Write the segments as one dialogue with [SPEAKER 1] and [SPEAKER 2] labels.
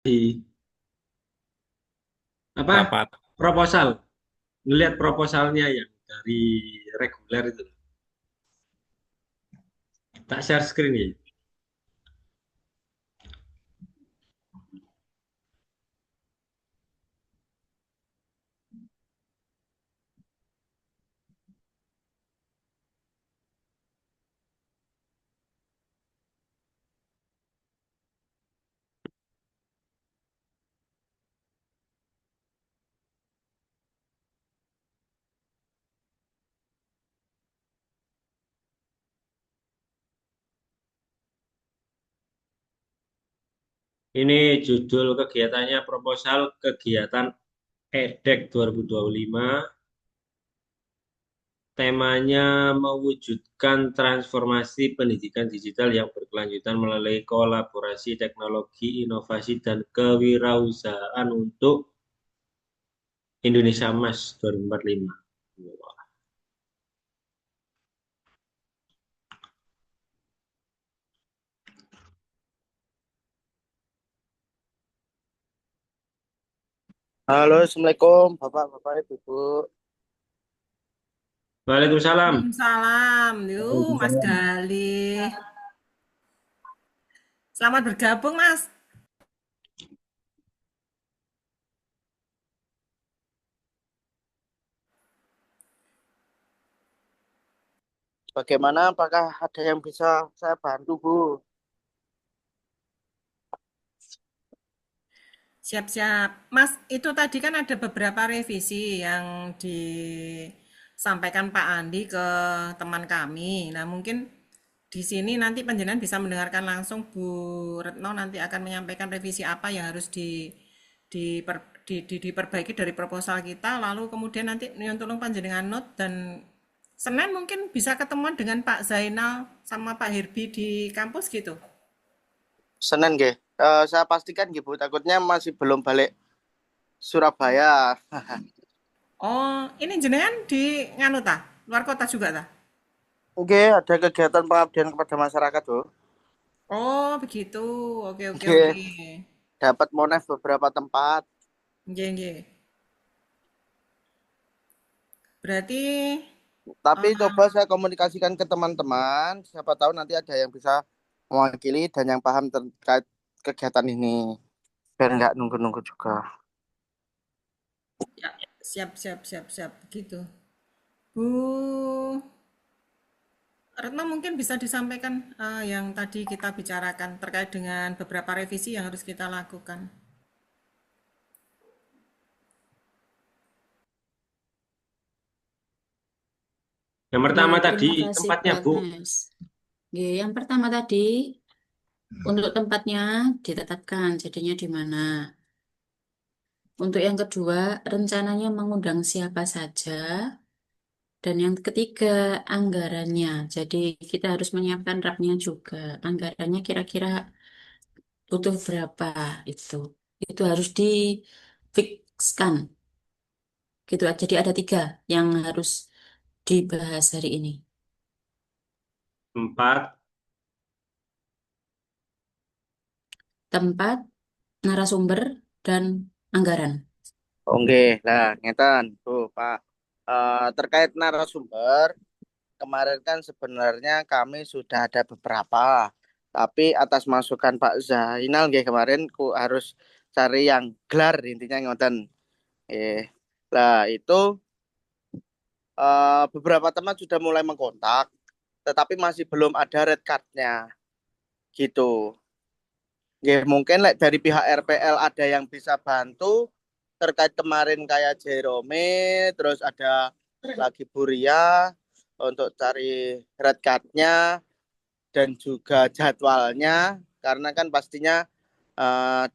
[SPEAKER 1] di apa
[SPEAKER 2] Rapat.
[SPEAKER 1] proposal, ngelihat proposalnya yang dari reguler itu. Tak share screen ya. Ini judul kegiatannya proposal kegiatan EDEK 2025. Temanya mewujudkan transformasi pendidikan digital yang berkelanjutan melalui kolaborasi teknologi, inovasi, dan kewirausahaan untuk Indonesia Emas 2045.
[SPEAKER 3] Halo, Assalamualaikum, Bapak-Bapak, Ibu.
[SPEAKER 1] Waalaikumsalam.
[SPEAKER 4] Waalaikumsalam, yuk Mas
[SPEAKER 3] Waalaikumsalam.
[SPEAKER 4] Galih. Selamat bergabung Mas.
[SPEAKER 3] Bagaimana? Apakah ada yang bisa saya bantu, Bu?
[SPEAKER 4] Siap-siap. Mas, itu tadi kan ada beberapa revisi yang disampaikan Pak Andi ke teman kami. Nah, mungkin di sini nanti panjenengan bisa mendengarkan langsung Bu Retno nanti akan menyampaikan revisi apa yang harus diperbaiki dari proposal kita. Lalu kemudian nanti Nyon tolong panjenengan note dan Senin mungkin bisa ketemuan dengan Pak Zainal sama Pak Herbi di kampus gitu.
[SPEAKER 3] Senin, nggih. Saya pastikan, nggih, Bu. Takutnya masih belum balik Surabaya.
[SPEAKER 4] Oh, ini jenengan di nganu ta? Luar kota juga ta?
[SPEAKER 3] Oke, ada kegiatan pengabdian kepada masyarakat, Bu.
[SPEAKER 4] Oh, begitu. Oke, oke,
[SPEAKER 3] Oke,
[SPEAKER 4] oke.
[SPEAKER 3] dapat monev beberapa tempat.
[SPEAKER 4] Nggih, nggih. Berarti
[SPEAKER 3] Tapi
[SPEAKER 4] eh,
[SPEAKER 3] coba saya komunikasikan ke teman-teman. Siapa tahu nanti ada yang bisa mewakili dan yang paham terkait kegiatan ini. Biar nggak nunggu-nunggu juga.
[SPEAKER 4] ya, siap, siap, siap, siap. Begitu. Bu Retno mungkin bisa disampaikan yang tadi kita bicarakan terkait dengan beberapa revisi yang harus kita lakukan.
[SPEAKER 1] Yang
[SPEAKER 5] Nggih,
[SPEAKER 1] pertama tadi
[SPEAKER 5] terima kasih
[SPEAKER 1] tempatnya,
[SPEAKER 5] Pak
[SPEAKER 1] Bu.
[SPEAKER 5] Mas. Nggih, yang pertama tadi untuk tempatnya ditetapkan jadinya di mana. Untuk yang kedua, rencananya mengundang siapa saja. Dan yang ketiga, anggarannya. Jadi kita harus menyiapkan rapnya juga. Anggarannya kira-kira butuh berapa itu. Itu harus difikskan. Gitu. Jadi ada tiga yang harus dibahas hari ini.
[SPEAKER 1] Tempat,
[SPEAKER 5] Tempat, narasumber, dan anggaran.
[SPEAKER 3] Oke, nah, ngeten, tuh, Pak. Terkait narasumber, kemarin kan sebenarnya kami sudah ada beberapa, tapi atas masukan Pak Zainal, nggih, kemarin ku harus cari yang gelar, intinya ngoten. Eh, lah itu beberapa teman sudah mulai mengkontak, tetapi masih belum ada red card-nya, gitu. Nggih, mungkin dari pihak RPL ada yang bisa bantu terkait kemarin kayak Jerome, terus ada lagi Buria untuk cari red card-nya dan juga jadwalnya, karena kan pastinya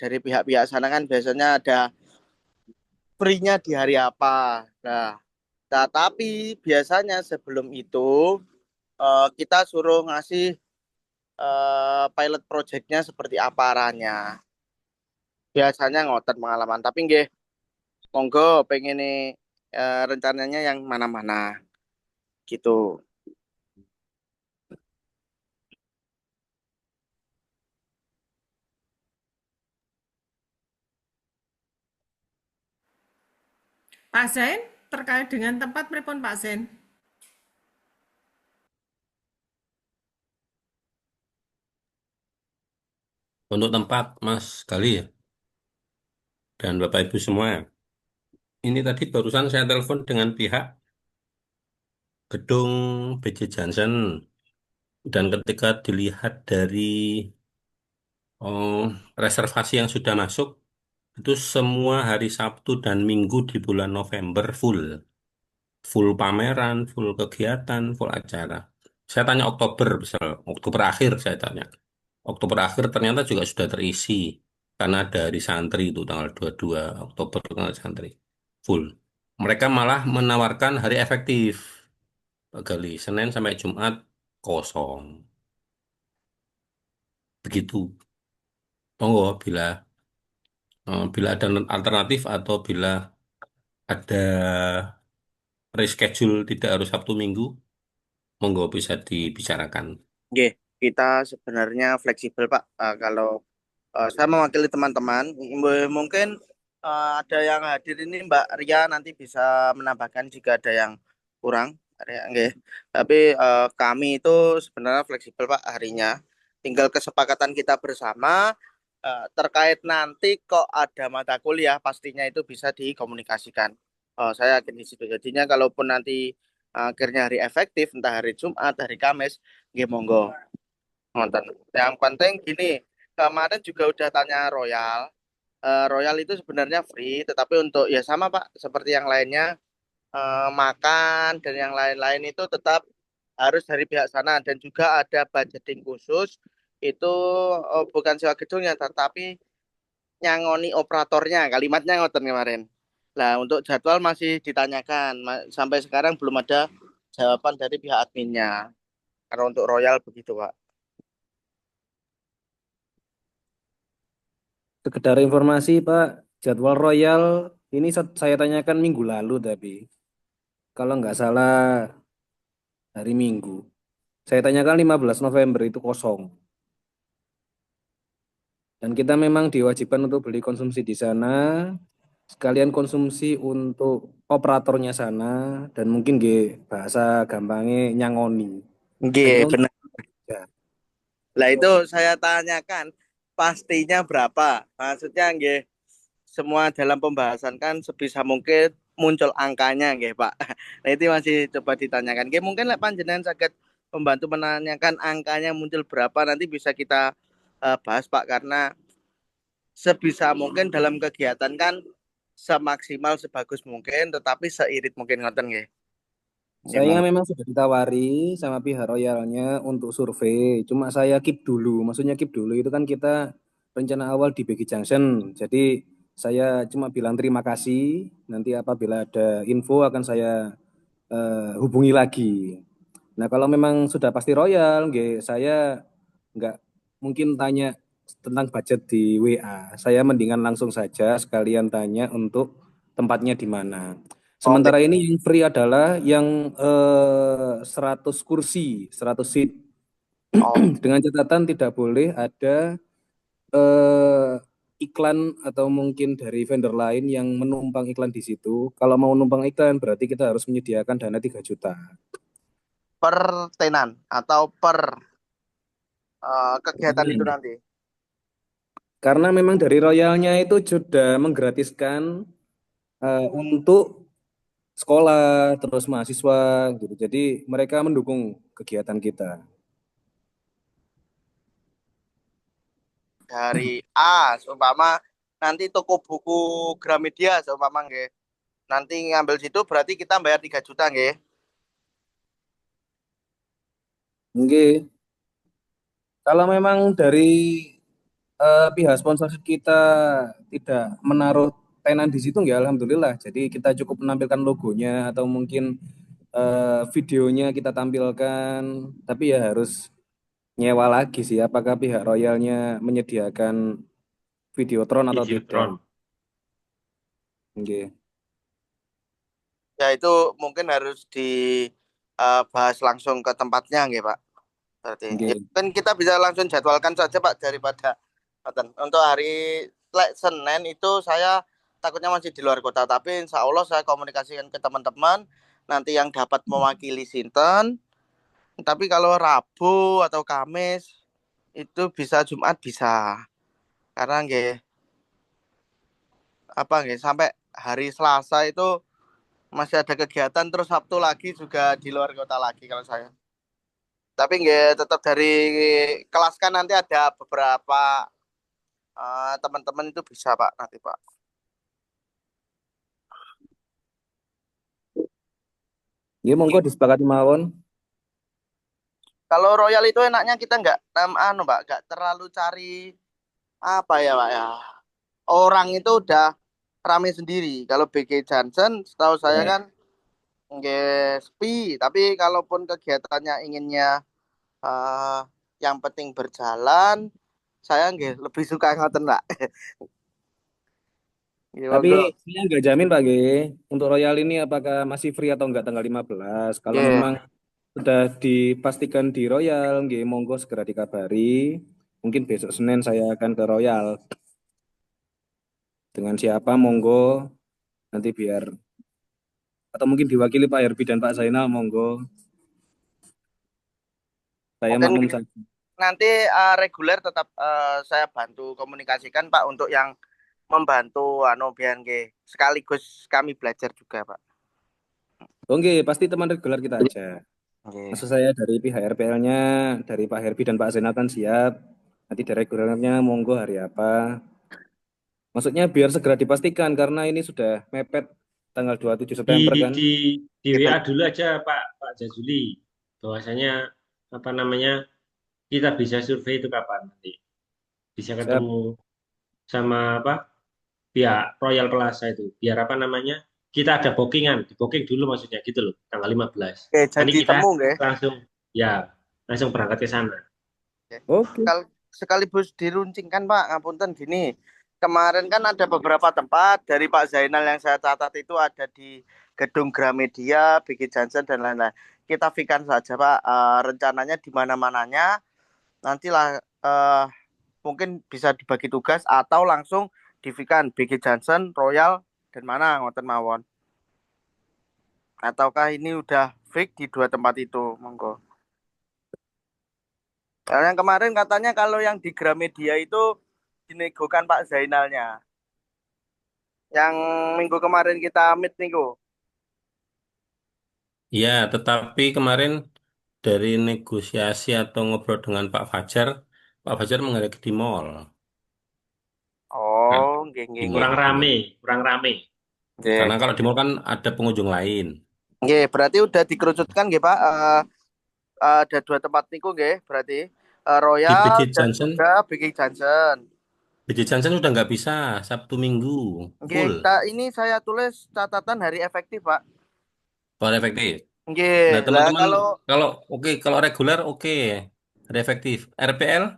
[SPEAKER 3] dari pihak-pihak sana kan biasanya ada free-nya di hari apa. Tapi biasanya sebelum itu kita suruh ngasih pilot project-nya seperti apa arahnya. Biasanya ngotot pengalaman, tapi nggih, monggo pengen nih rencananya yang mana-mana gitu.
[SPEAKER 4] Pak Zain terkait dengan tempat pripun Pak Zain?
[SPEAKER 2] Untuk tempat Mas Gali ya, dan Bapak Ibu semua. Ini tadi barusan saya telepon dengan pihak gedung BJ Johnson. Dan ketika dilihat dari reservasi yang sudah masuk, itu semua hari Sabtu dan Minggu di bulan November full. Full pameran, full kegiatan, full acara. Saya tanya Oktober, misal Oktober akhir saya tanya. Oktober akhir ternyata juga sudah terisi. Karena ada hari santri itu tanggal 22 Oktober tanggal santri. Full. Mereka malah menawarkan hari efektif. Pak Gali, Senin sampai Jumat kosong. Begitu. Monggo bila ada alternatif atau bila ada reschedule tidak harus Sabtu Minggu, monggo bisa dibicarakan.
[SPEAKER 3] Nggih, kita sebenarnya fleksibel Pak. Kalau saya mewakili teman-teman, mungkin ada yang hadir ini Mbak Ria nanti bisa menambahkan jika ada yang kurang. Nggih. Tapi kami itu sebenarnya fleksibel Pak harinya. Tinggal kesepakatan kita bersama terkait nanti kok ada mata kuliah pastinya itu bisa dikomunikasikan. Saya yakin di situ. Jadinya kalaupun nanti akhirnya hari efektif, entah hari Jumat, hari Kamis, nggih monggo. Nonton. Yang penting gini, kemarin juga udah tanya Royal. Royal itu sebenarnya free, tetapi untuk ya sama Pak, seperti yang lainnya makan dan yang lain-lain itu tetap harus dari pihak sana dan juga ada budgeting khusus itu bukan sewa gedungnya tetapi nyangoni operatornya kalimatnya ngoten kemarin. Nah, untuk jadwal masih ditanyakan. Sampai sekarang belum ada jawaban dari pihak adminnya. Karena untuk Royal begitu, Pak.
[SPEAKER 6] Sekedar informasi, Pak, jadwal Royal ini saya tanyakan minggu lalu tapi kalau nggak salah hari Minggu. Saya tanyakan 15 November itu kosong. Dan kita memang diwajibkan untuk beli konsumsi di sana, sekalian konsumsi untuk operatornya sana, dan mungkin bahasa gampangnya nyangoni. Hanya
[SPEAKER 3] Nggih,
[SPEAKER 6] untuk
[SPEAKER 3] benar.
[SPEAKER 6] ya.
[SPEAKER 3] Lah itu saya tanyakan pastinya berapa? Maksudnya nggih semua dalam pembahasan kan sebisa mungkin muncul angkanya nggih, Pak. Nah, itu masih coba ditanyakan. Nggih, mungkin lah panjenengan saged membantu menanyakan angkanya muncul berapa nanti bisa kita bahas, Pak, karena sebisa mungkin dalam kegiatan kan semaksimal sebagus mungkin tetapi seirit mungkin ngoten nggih.
[SPEAKER 6] Saya memang sudah ditawari sama pihak Royalnya untuk survei, cuma saya keep dulu. Maksudnya keep dulu itu kan kita rencana awal di BG Junction. Jadi saya cuma bilang terima kasih. Nanti apabila ada info akan saya hubungi lagi. Nah kalau memang sudah pasti Royal, saya nggak mungkin tanya tentang budget di WA. Saya mendingan langsung saja sekalian tanya untuk tempatnya di mana. Sementara ini yang free adalah yang 100 kursi, 100 seat. Dengan catatan tidak boleh ada iklan atau mungkin dari vendor lain yang menumpang iklan di situ. Kalau mau numpang iklan berarti kita harus menyediakan dana 3 juta.
[SPEAKER 3] Per tenan atau per kegiatan itu nanti.
[SPEAKER 6] Karena memang dari Royalnya itu sudah menggratiskan untuk sekolah terus mahasiswa gitu. Jadi mereka mendukung kegiatan kita.
[SPEAKER 3] Dari seumpama nanti toko buku Gramedia seumpama nggih. Nanti ngambil situ berarti kita bayar 3 juta nggih.
[SPEAKER 6] Nggih. Kalau memang dari pihak sponsor kita tidak menaruh tenan di situ ya alhamdulillah. Jadi kita cukup menampilkan logonya atau mungkin videonya kita tampilkan, tapi ya harus nyewa lagi sih apakah pihak Royalnya menyediakan Videotron atau
[SPEAKER 1] Videotron.
[SPEAKER 6] tidak. Okay.
[SPEAKER 3] Ya itu mungkin harus dibahas langsung ke tempatnya nggih, Pak. Berarti ya, kan kita bisa langsung jadwalkan saja Pak daripada untuk hari Senin itu saya takutnya masih di luar kota. Tapi insya Allah saya komunikasikan ke teman-teman nanti yang dapat mewakili Sinten. Tapi kalau Rabu atau Kamis itu bisa, Jumat bisa. Karena nggih sampai hari Selasa itu masih ada kegiatan, terus Sabtu lagi juga di luar kota lagi kalau saya. Tapi nggih tetap dari kelas kan nanti ada beberapa teman-teman itu bisa Pak nanti Pak.
[SPEAKER 6] Ya monggo disepakati mawon.
[SPEAKER 3] Kalau Royal itu enaknya kita nggak Pak, nggak terlalu cari apa ya Pak ya. Orang itu udah rame sendiri. Kalau BG Johnson setahu saya
[SPEAKER 6] Ya.
[SPEAKER 3] kan nggak sepi, tapi kalaupun kegiatannya inginnya yang penting berjalan, saya nggak lebih suka ngoten Pak.
[SPEAKER 6] Tapi saya nggak jamin Pak G. Untuk Royal ini apakah masih free atau enggak tanggal 15. Kalau memang sudah dipastikan di Royal, nggih monggo segera dikabari. Mungkin besok Senin saya akan ke Royal. Dengan siapa monggo nanti biar atau mungkin diwakili Pak Herbi dan Pak Zainal monggo. Saya
[SPEAKER 3] Mungkin
[SPEAKER 6] maklum saja.
[SPEAKER 3] nanti reguler tetap saya bantu komunikasikan Pak untuk yang membantu biar sekaligus kami belajar juga Pak.
[SPEAKER 6] Oke, pasti teman reguler kita aja. Maksud saya dari pihak RPL-nya, dari Pak Herbi dan Pak Zainal kan siap. Nanti dari regulernya monggo hari apa. Maksudnya biar segera dipastikan karena ini sudah mepet tanggal 27 September kan.
[SPEAKER 1] Di WA dulu aja Pak Jazuli, bahwasanya apa namanya kita bisa survei itu kapan nanti, bisa ketemu sama pihak Royal Plaza itu, biar apa namanya kita ada bookingan, di booking dulu maksudnya gitu loh, tanggal 15.
[SPEAKER 3] Oke,
[SPEAKER 1] Nanti
[SPEAKER 3] jadi
[SPEAKER 1] kita
[SPEAKER 3] temu nggih.
[SPEAKER 1] langsung berangkat ke sana.
[SPEAKER 6] Oke.
[SPEAKER 3] Sekaligus diruncingkan Pak, ngapunten gini. Kemarin kan ada beberapa tempat dari Pak Zainal yang saya catat itu ada di Gedung Gramedia, BG Johnson dan lain-lain. Kita fikan saja Pak, rencananya di mana-mananya. Nantilah mungkin bisa dibagi tugas atau langsung difikan BG Johnson, Royal dan mana ngoten mawon. Ataukah ini udah fix di dua tempat itu, monggo. Yang kemarin katanya kalau yang di Gramedia itu dinegokan Pak Zainalnya. Yang minggu kemarin kita meet minggu.
[SPEAKER 2] Ya, tetapi kemarin dari negosiasi atau ngobrol dengan Pak Fajar menghendaki di mall.
[SPEAKER 3] Oh, nggih.
[SPEAKER 1] Kurang rame.
[SPEAKER 2] Karena kalau di mall kan ada pengunjung lain.
[SPEAKER 3] Nggih, berarti udah dikerucutkan nggih Pak. Ada dua tempat niku nggih, berarti Royal
[SPEAKER 2] BG
[SPEAKER 3] dan
[SPEAKER 2] Johnson,
[SPEAKER 3] juga BG Johnson.
[SPEAKER 2] BG Johnson sudah nggak bisa Sabtu Minggu full.
[SPEAKER 3] Nggih, ini saya tulis catatan hari efektif Pak.
[SPEAKER 2] Kalau efektif.
[SPEAKER 3] Nggih,
[SPEAKER 2] Nah, teman-teman
[SPEAKER 3] kalau
[SPEAKER 2] kalau reguler oke. Ada efektif. RPL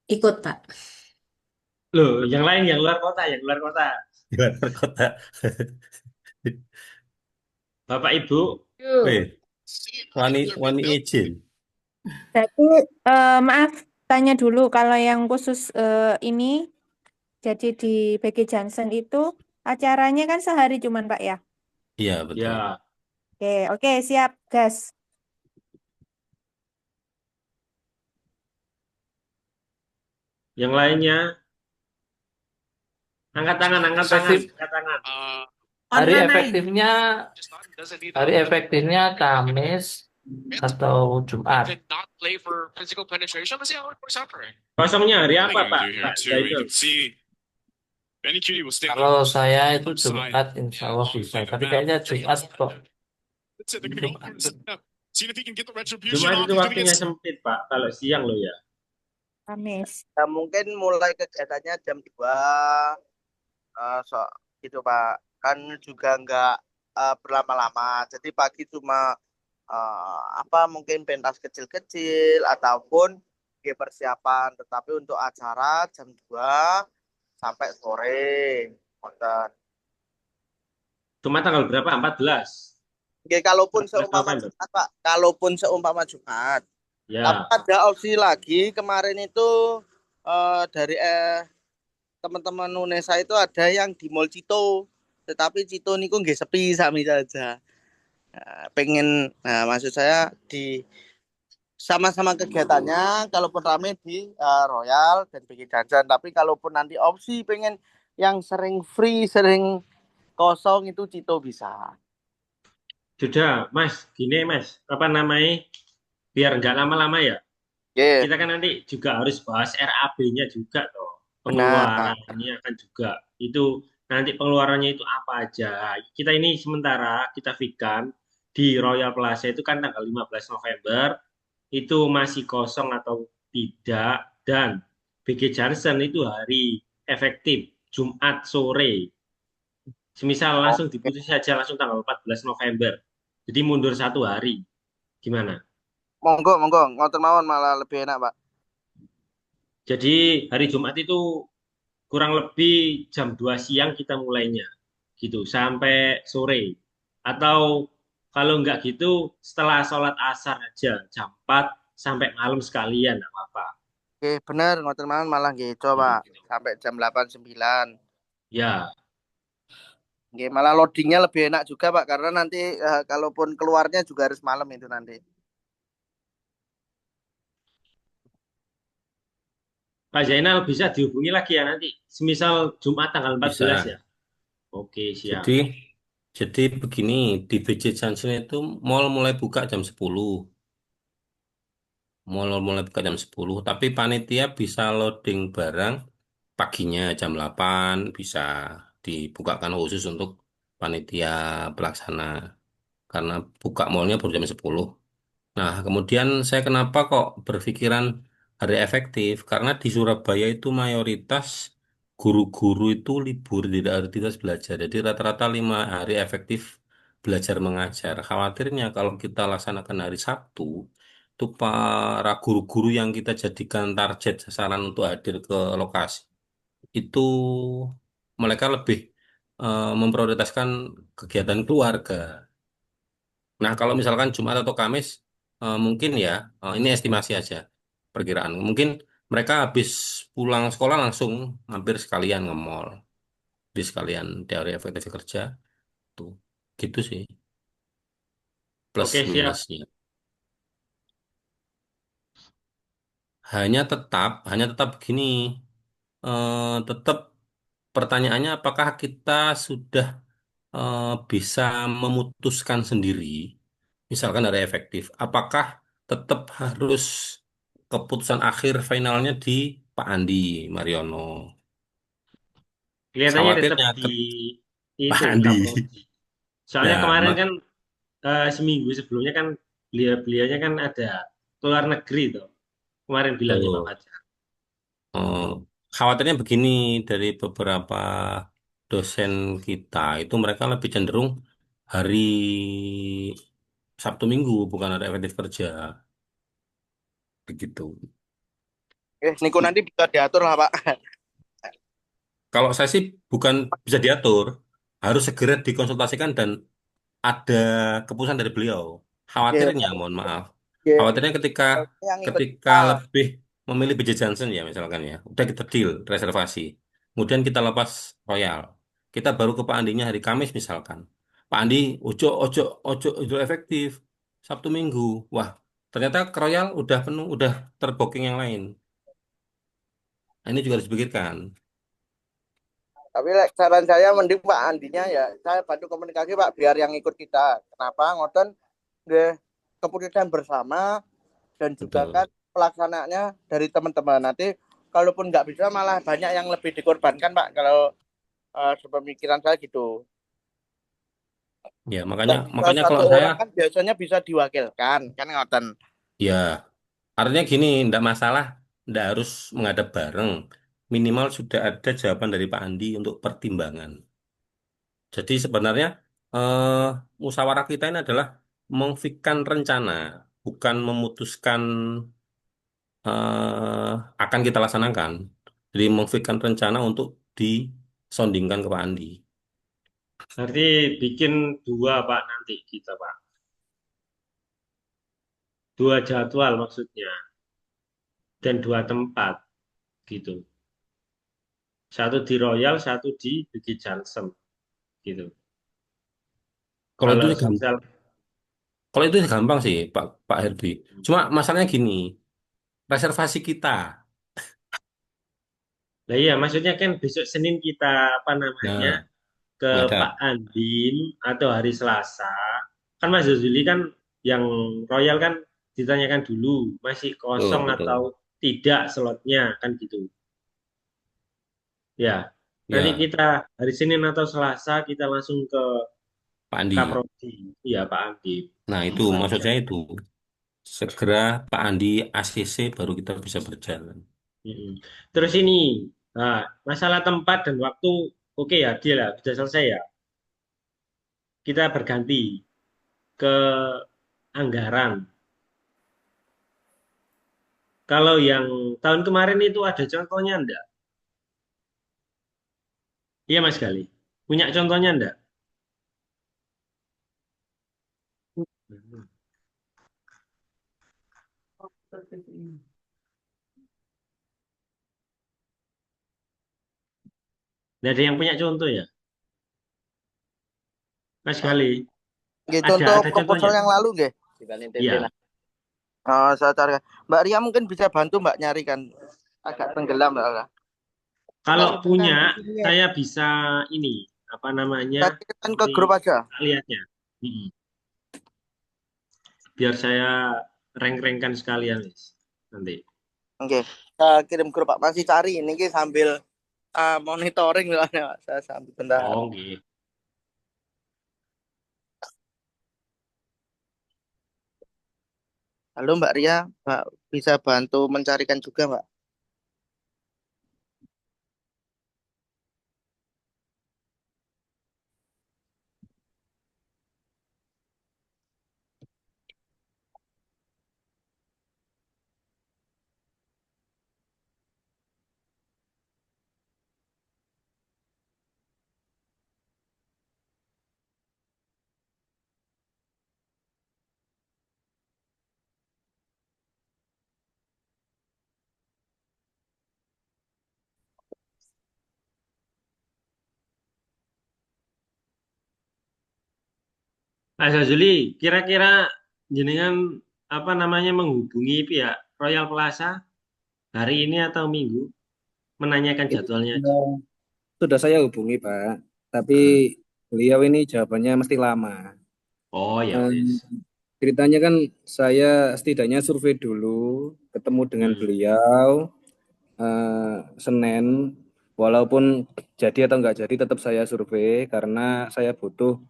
[SPEAKER 5] Ikut, Pak.
[SPEAKER 1] Loh, yang lain yang luar kota.
[SPEAKER 2] di luar kota.
[SPEAKER 1] Bapak Ibu,
[SPEAKER 2] Wih, wani izin.
[SPEAKER 7] Tapi maaf tanya dulu kalau yang khusus ini jadi di BG Johnson itu acaranya kan sehari cuman Pak ya?
[SPEAKER 2] Iya, betul.
[SPEAKER 1] ya
[SPEAKER 7] Oke, siap, gas.
[SPEAKER 1] yang lainnya angkat tangan.
[SPEAKER 8] Hari
[SPEAKER 4] Online.
[SPEAKER 8] efektifnya Kamis atau Jumat.
[SPEAKER 1] Kosongnya hari apa Pak Zainul?
[SPEAKER 8] Kalau saya itu Jumat insya Allah bisa. Tapi kayaknya Jumat kok.
[SPEAKER 1] Jumat itu waktunya sempit Pak, kalau siang loh ya.
[SPEAKER 7] Kamis.
[SPEAKER 3] mungkin mulai kegiatannya jam 2 gitu Pak. Kan juga nggak berlama-lama. Jadi pagi cuma mungkin pentas kecil-kecil ataupun persiapan, tetapi untuk acara jam 2 sampai sore.
[SPEAKER 1] Cuma tanggal berapa? 14.
[SPEAKER 3] Kalaupun
[SPEAKER 1] 14
[SPEAKER 3] seumpama
[SPEAKER 1] November.
[SPEAKER 3] Jumat Pak, kalaupun seumpama Jumat.
[SPEAKER 1] Ya.
[SPEAKER 3] Tapi ada opsi lagi kemarin itu dari teman-teman Unesa itu ada yang di Mall Cito, tetapi Cito niku nggih sepi sami saja. Pengen, nah maksud saya di sama-sama kegiatannya, kalaupun rame di Royal dan bikin jajan, tapi kalaupun nanti opsi pengen yang sering free, sering kosong itu Cito bisa.
[SPEAKER 1] Sudah, Mas. Gini, Mas. Apa namanya? Biar nggak lama-lama ya.
[SPEAKER 3] Oke,
[SPEAKER 1] Kita kan nanti juga harus bahas RAB-nya juga toh.
[SPEAKER 3] benar.
[SPEAKER 1] Pengeluarannya kan juga. Itu nanti pengeluarannya itu apa aja. Kita ini sementara kita fikan di Royal Plaza itu kan tanggal 15 November itu masih kosong atau tidak, dan BG Johnson itu hari efektif Jumat sore. Semisal langsung
[SPEAKER 3] Oke.
[SPEAKER 1] diputus saja langsung tanggal 14 November. Jadi mundur 1 hari. Gimana?
[SPEAKER 3] Monggo, monggo, ngoten mawon malah lebih enak, Pak.
[SPEAKER 1] Jadi hari Jumat itu kurang lebih jam 2 siang kita mulainya. Gitu, sampai sore. Atau kalau enggak gitu, setelah sholat asar aja, jam 4 sampai malam sekalian, enggak apa-apa.
[SPEAKER 3] Oke, bener, ngoten mawon malah nggih, coba
[SPEAKER 1] Gitu.
[SPEAKER 3] sampai jam 8 9.
[SPEAKER 1] Ya,
[SPEAKER 3] Oke, malah loadingnya lebih enak juga, Pak, karena nanti kalaupun keluarnya juga harus malam itu nanti.
[SPEAKER 1] Pak Zainal bisa dihubungi lagi ya nanti. Semisal Jumat tanggal 14
[SPEAKER 2] Bisa.
[SPEAKER 1] ya. Oke, siap.
[SPEAKER 2] Jadi jadi begini, di BJ Junction itu mall mulai buka jam 10. Mall mulai buka jam 10, tapi panitia bisa loading barang paginya jam 8 bisa dibukakan khusus untuk panitia pelaksana karena buka mallnya baru jam 10. Nah, kemudian saya kenapa kok berpikiran hari efektif? Karena di Surabaya itu mayoritas guru-guru itu libur, tidak ada aktivitas belajar. Jadi rata-rata 5 hari efektif belajar mengajar. Khawatirnya kalau kita laksanakan hari Sabtu, itu para guru-guru yang kita jadikan target sasaran untuk hadir ke lokasi, itu mereka lebih memprioritaskan kegiatan keluarga. Nah, kalau misalkan Jumat atau Kamis, mungkin ya, ini estimasi aja, perkiraan. Mungkin mereka habis pulang sekolah langsung hampir sekalian ke mall, di sekalian teori efektif kerja, tuh, gitu sih, plus
[SPEAKER 1] Oke, siap.
[SPEAKER 2] minusnya. Hanya tetap begini, tetap pertanyaannya apakah kita sudah bisa memutuskan sendiri, misalkan dari efektif, apakah tetap harus keputusan akhir finalnya di Pak Andi Mariono?
[SPEAKER 1] Kelihatannya tetap
[SPEAKER 2] Khawatirnya
[SPEAKER 1] di
[SPEAKER 2] ke Pak
[SPEAKER 1] itu
[SPEAKER 2] Andi.
[SPEAKER 1] Kapolri. Soalnya
[SPEAKER 2] Ya,
[SPEAKER 1] kemarin kan seminggu sebelumnya kan beliaunya kan ada keluar negeri tuh. Kemarin bilangnya Pak
[SPEAKER 2] tuh.
[SPEAKER 1] Fajar.
[SPEAKER 2] Eh, Khawatirnya begini, dari beberapa dosen kita itu mereka lebih cenderung hari Sabtu Minggu bukan hari efektif kerja, begitu.
[SPEAKER 3] Niku nanti bisa diatur lah, Pak.
[SPEAKER 2] Kalau saya sih bukan bisa diatur, harus segera dikonsultasikan dan ada keputusan dari beliau.
[SPEAKER 3] Oke,
[SPEAKER 2] Khawatirnya, mohon maaf,
[SPEAKER 3] oke.
[SPEAKER 2] khawatirnya ketika
[SPEAKER 3] Yang ikut
[SPEAKER 2] ketika
[SPEAKER 3] kita.
[SPEAKER 2] lebih memilih BJ Johnson ya misalkan ya, udah kita deal reservasi, kemudian kita lepas Royal, kita baru ke Pak Andinya hari Kamis misalkan, Pak Andi ojo ojo ojo ojo efektif Sabtu Minggu, wah ternyata ke Royal udah penuh, udah terbooking yang lain. Nah, ini juga harus dipikirkan.
[SPEAKER 3] Tapi saran saya mending Pak Andinya ya, saya bantu komunikasi Pak biar yang ikut kita. Kenapa? Ngoten nggih keputusan bersama dan juga
[SPEAKER 2] Betul.
[SPEAKER 3] kan pelaksanaannya dari teman-teman. Nanti kalaupun nggak bisa malah banyak yang lebih dikorbankan Pak kalau sepemikiran saya gitu.
[SPEAKER 2] Ya, makanya
[SPEAKER 3] Dan
[SPEAKER 2] makanya
[SPEAKER 3] satu
[SPEAKER 2] kalau saya
[SPEAKER 3] orang kan biasanya bisa diwakilkan, kan ngoten.
[SPEAKER 2] ya artinya gini, ndak masalah, ndak harus menghadap bareng. Minimal sudah ada jawaban dari Pak Andi untuk pertimbangan. Jadi sebenarnya eh, musyawarah kita ini adalah memfikirkan rencana, bukan memutuskan akan kita laksanakan. Jadi memfikirkan rencana untuk disondingkan ke Pak Andi.
[SPEAKER 1] Berarti bikin 2 Pak nanti kita Pak. 2 jadwal maksudnya dan 2 tempat. gitu. Satu di Royal, satu di Bukit Johnson gitu.
[SPEAKER 2] Kalau itu
[SPEAKER 1] Kalau
[SPEAKER 2] sih gampang.
[SPEAKER 1] misal,
[SPEAKER 2] Kalau itu sih gampang sih, Pak Pak Herbi. Cuma masalahnya gini, reservasi kita.
[SPEAKER 1] nah iya maksudnya kan besok Senin kita apa namanya
[SPEAKER 2] Nah,
[SPEAKER 1] ke Pak
[SPEAKER 2] menghadap.
[SPEAKER 1] Andin atau hari Selasa. Kan Mas Jazuli kan yang Royal kan ditanyakan dulu masih
[SPEAKER 2] Betul,
[SPEAKER 1] kosong atau
[SPEAKER 2] betul.
[SPEAKER 1] tidak slotnya kan gitu. Ya, nanti
[SPEAKER 2] Ya,
[SPEAKER 1] kita hari Senin atau Selasa kita langsung ke
[SPEAKER 2] Pak Andi.
[SPEAKER 1] Kaprodi. Iya Pak Andin.
[SPEAKER 2] Nah, itu maksud saya itu. Segera Pak Andi ACC baru kita bisa berjalan.
[SPEAKER 1] Mm-mm. Terus ini, nah, masalah tempat dan waktu, oke ya, dia lah, sudah selesai ya. Kita berganti ke anggaran. Kalau yang tahun kemarin itu ada contohnya enggak? Iya Mas Gali. Punya contohnya enggak? Nggak ada yang punya contoh ya? Mas Gali,
[SPEAKER 3] Nggih, contoh
[SPEAKER 1] ada
[SPEAKER 3] proposal
[SPEAKER 1] contohnya?
[SPEAKER 3] yang lalu nggih.
[SPEAKER 1] Iya.
[SPEAKER 3] Saya cari. Mbak Ria mungkin bisa bantu Mbak nyarikan, agak tenggelam Mbak.
[SPEAKER 1] Kalau punya, saya bisa ini, apa namanya,
[SPEAKER 3] Saya kirimkan ke
[SPEAKER 1] nanti
[SPEAKER 3] grup aja.
[SPEAKER 1] lihatnya. Mm-mm. Biar saya rank-rankan sekalian, Mas. Nanti.
[SPEAKER 3] Oke, saya kirim grup Pak. Masih cari ini sambil monitoring soalnya, Pak. Saya sambil bentar.
[SPEAKER 1] Oh, oke.
[SPEAKER 3] Halo Mbak Ria, Mbak bisa bantu mencarikan juga Mbak?
[SPEAKER 1] Mas Azuli, kira-kira jenengan apa namanya menghubungi pihak Royal Plaza hari ini atau Minggu menanyakan
[SPEAKER 6] Itu
[SPEAKER 1] jadwalnya aja.
[SPEAKER 6] sudah saya hubungi, Pak. Tapi
[SPEAKER 1] Hmm.
[SPEAKER 6] beliau ini jawabannya mesti lama.
[SPEAKER 1] Oh ya
[SPEAKER 6] Eh,
[SPEAKER 1] wes.
[SPEAKER 6] Ceritanya kan saya setidaknya survei dulu, ketemu dengan
[SPEAKER 1] Hmm.
[SPEAKER 6] beliau Senin. Walaupun jadi atau nggak jadi, tetap saya survei karena saya butuh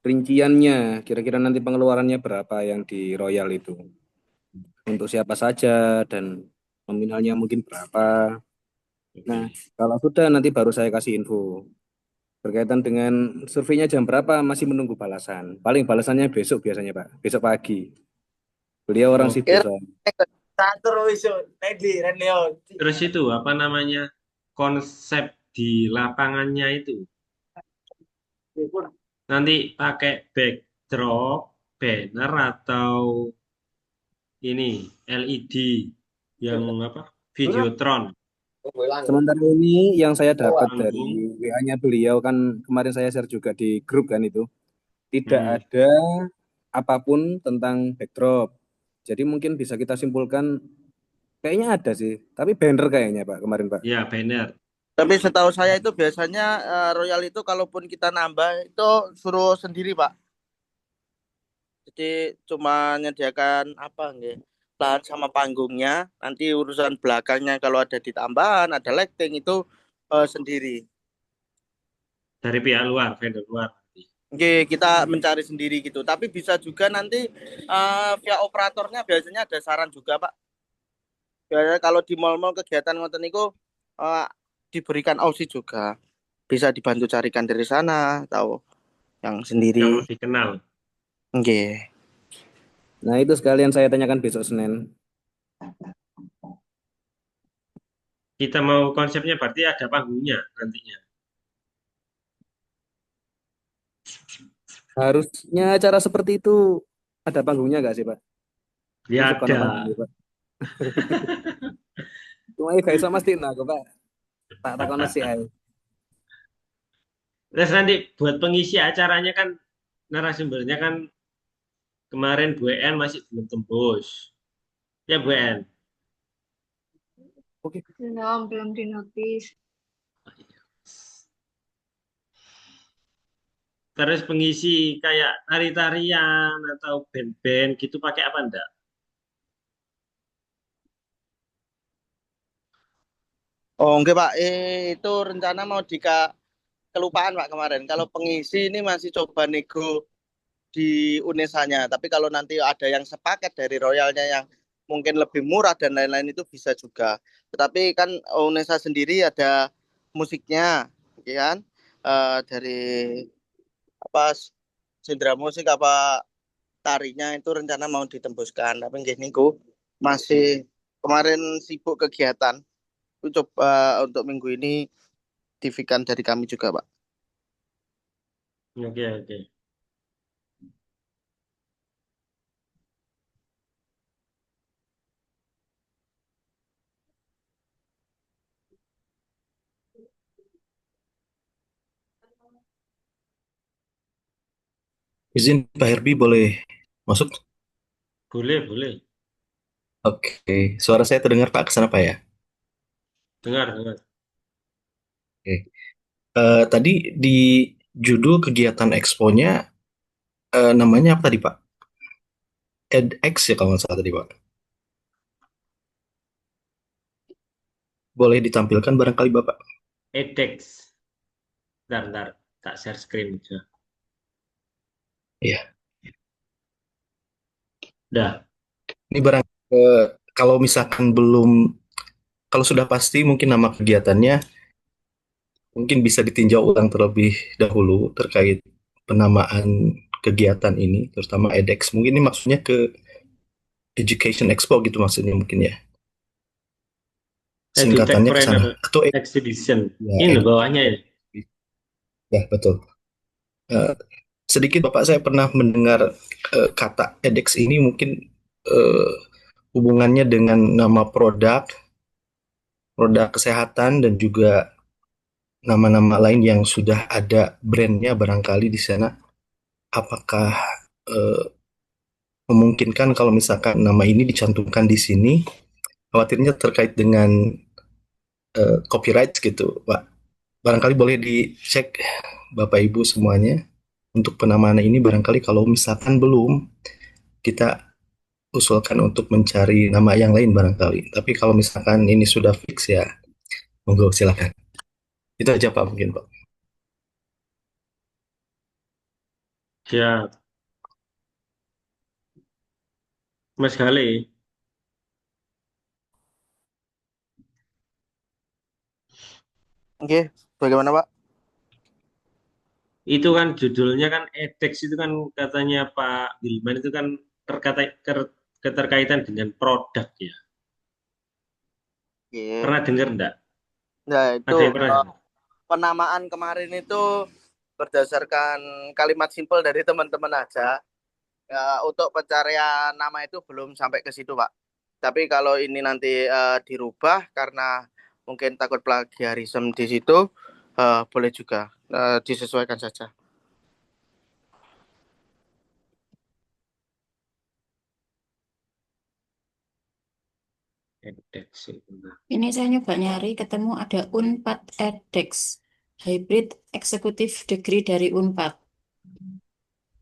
[SPEAKER 6] rinciannya. Kira-kira nanti pengeluarannya berapa yang di Royal itu. Untuk siapa saja dan nominalnya mungkin berapa. Nah,
[SPEAKER 1] Oke.
[SPEAKER 6] kalau sudah nanti baru saya kasih info. Berkaitan dengan surveinya jam berapa masih menunggu balasan. Paling balasannya besok biasanya Pak, besok pagi. Beliau orang
[SPEAKER 1] Oh,
[SPEAKER 6] sibuk
[SPEAKER 3] Kira
[SPEAKER 6] soalnya.
[SPEAKER 3] Catur iso tadi Reneo.
[SPEAKER 1] terus itu apa namanya konsep di lapangannya itu nanti pakai backdrop, banner atau ini LED yang apa? Videotron,
[SPEAKER 6] Sementara ini yang saya dapat
[SPEAKER 1] panggung.
[SPEAKER 6] dari WA-nya beliau kan kemarin saya share juga di grup kan itu. Tidak
[SPEAKER 1] Hmm.
[SPEAKER 6] ada apapun tentang backdrop. Jadi mungkin bisa kita simpulkan kayaknya ada sih, tapi banner kayaknya Pak kemarin Pak.
[SPEAKER 1] Ya, banner.
[SPEAKER 3] Tapi setahu saya itu biasanya Royal itu kalaupun kita nambah itu suruh sendiri Pak. Jadi cuma menyediakan apa nggih? Lahan sama panggungnya, nanti urusan belakangnya kalau ada ditambahan, ada lighting itu sendiri.
[SPEAKER 1] Dari pihak luar, vendor luar.
[SPEAKER 3] Oke, kita mencari sendiri gitu. Tapi bisa juga nanti via operatornya biasanya ada saran juga, Pak. Biasanya kalau di mall-mall kegiatan ngoten niku eh, diberikan opsi juga. Bisa dibantu carikan dari sana atau yang
[SPEAKER 1] Yang
[SPEAKER 3] sendiri.
[SPEAKER 1] lebih kenal.
[SPEAKER 3] Oke.
[SPEAKER 6] Nah, itu sekalian saya tanyakan besok Senin.
[SPEAKER 1] Kita mau konsepnya berarti ada panggungnya nantinya.
[SPEAKER 6] Harusnya acara seperti itu ada panggungnya nggak sih Pak?
[SPEAKER 1] Ya
[SPEAKER 6] Masuk kono
[SPEAKER 1] ada.
[SPEAKER 6] panggungnya Pak. Cuma gak iso mestiin aku, Pak. Tak takono sih ae.
[SPEAKER 1] Terus nanti buat pengisi acaranya kan narasumbernya kan kemarin Bu En masih belum tembus. Ya Bu En.
[SPEAKER 6] Oke.
[SPEAKER 9] Belum dinotis.
[SPEAKER 1] Terus pengisi kayak tari-tarian atau band-band gitu pakai apa enggak?
[SPEAKER 3] Oh enggak Pak, itu rencana mau kelupaan Pak kemarin. Kalau pengisi ini masih coba nego di Unesanya. Tapi kalau nanti ada yang sepaket dari Royalnya yang mungkin lebih murah dan lain-lain itu bisa juga. Tetapi kan Unesa sendiri ada musiknya, ya kan? Dari apa Sindra Musik apa tarinya itu rencana mau ditembuskan. Tapi gini masih kemarin sibuk kegiatan. Aku coba untuk minggu ini TV-kan dari kami juga, Pak.
[SPEAKER 1] Oke, oke.
[SPEAKER 10] Izin Pak Herbi boleh masuk?
[SPEAKER 1] Boleh, boleh.
[SPEAKER 10] Oke, suara saya terdengar Pak, kesana Pak ya?
[SPEAKER 1] Dengar, dengar.
[SPEAKER 10] Oke. Tadi di judul kegiatan expo-nya namanya apa tadi Pak? edX ya kalau nggak salah tadi Pak. Boleh ditampilkan barangkali Bapak?
[SPEAKER 1] edX. Bentar, tak share screen aja.
[SPEAKER 10] Iya.
[SPEAKER 1] Dah.
[SPEAKER 10] Ini kalau misalkan kalau sudah pasti mungkin nama kegiatannya, mungkin bisa ditinjau ulang terlebih dahulu terkait penamaan kegiatan ini, terutama edX. Mungkin ini maksudnya ke Education Expo gitu maksudnya mungkin ya. Singkatannya ke sana. Atau
[SPEAKER 1] Exhibition.
[SPEAKER 10] ya,
[SPEAKER 1] Ini bawahnya ya.
[SPEAKER 10] Ya, betul. Sedikit Bapak saya pernah mendengar kata edX ini mungkin hubungannya dengan nama produk kesehatan dan juga nama-nama lain yang sudah ada brandnya barangkali di sana. Apakah memungkinkan kalau misalkan nama ini dicantumkan di sini? Khawatirnya terkait dengan copyright gitu, Pak. Barangkali boleh dicek Bapak Ibu semuanya untuk penamaan ini barangkali kalau misalkan belum kita usulkan untuk mencari nama yang lain barangkali. Tapi kalau misalkan ini sudah fix ya, monggo silakan. Itu aja Pak mungkin Pak.
[SPEAKER 1] Siap. Mas Gali.
[SPEAKER 3] Oke, bagaimana Pak?
[SPEAKER 1] Itu kan judulnya kan edX itu kan katanya Pak Wilman itu kan keterkaitan dengan produk ya.
[SPEAKER 3] Oke.
[SPEAKER 1] Pernah dengar enggak?
[SPEAKER 3] Nah, itu
[SPEAKER 1] Ada yang pernah dengar?
[SPEAKER 3] penamaan kemarin itu berdasarkan kalimat simpel dari teman-teman aja. Ya, untuk pencarian nama itu belum sampai ke situ, Pak. Tapi kalau ini nanti dirubah karena mungkin takut plagiarisme di situ, boleh juga disesuaikan saja.
[SPEAKER 1] edX itu.
[SPEAKER 5] Ini saya nyoba nyari, ketemu ada Unpad edX, Hybrid Executive Degree dari Unpad.